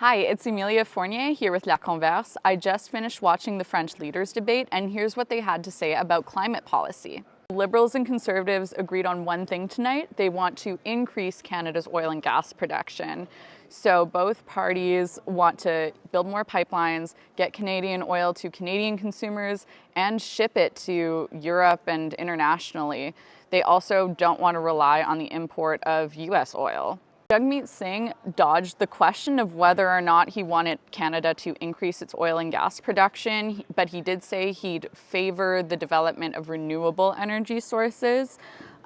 Hi, it's Emilia Fournier here with La Converse. I just finished watching the French leaders debate, and here's what they had to say about climate policy. Liberals and Conservatives agreed on one thing tonight. They want to increase Canada's oil and gas production. So both parties want to build more pipelines, get Canadian oil to Canadian consumers, and ship it to Europe and internationally. They also don't want to rely on the import of US oil. Jagmeet Singh dodged the question of whether or not he wanted Canada to increase its oil and gas production, but he did say he'd favor the development of renewable energy sources.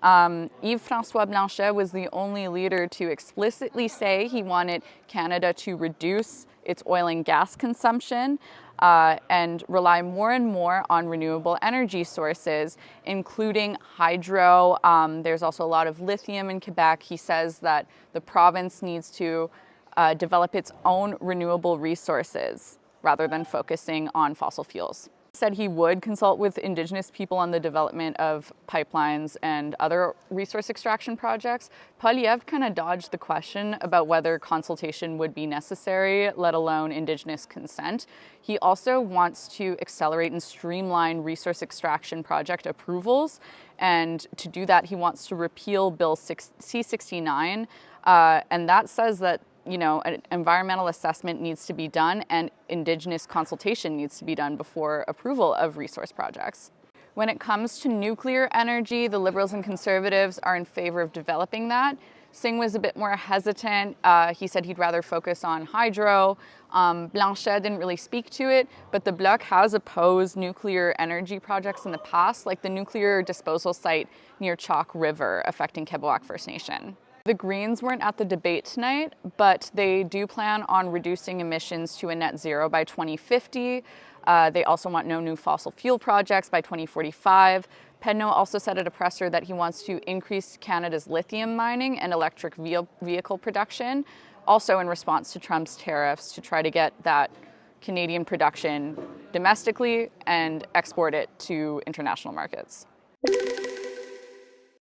Yves-François Blanchet was the only leader to explicitly say he wanted Canada to reduce its oil and gas consumption and rely more and more on renewable energy sources, including hydro. There's also a lot of lithium in Quebec. He says that the province needs to develop its own renewable resources rather than focusing on fossil fuels. He said he would consult with Indigenous people on the development of pipelines and other resource extraction projects. Poilievre kind of dodged the question about whether consultation would be necessary, let alone Indigenous consent. He also wants to accelerate and streamline resource extraction project approvals. And to do that, he wants to repeal Bill C-69. And that says that an environmental assessment needs to be done and Indigenous consultation needs to be done before approval of resource projects. When it comes to nuclear energy, the Liberals and Conservatives are in favor of developing that. Singh was a bit more hesitant. He said he'd rather focus on hydro. Blanchet didn't really speak to it, but the Bloc has opposed nuclear energy projects in the past, like the nuclear disposal site near Chalk River affecting Kebewak First Nation. The Greens weren't at the debate tonight, but they do plan on reducing emissions to a net zero by 2050. They also want no new fossil fuel projects by 2045. Pedneau also said at a presser that he wants to increase Canada's lithium mining and electric vehicle production, also in response to Trump's tariffs, to try to get that Canadian production domestically and export it to international markets.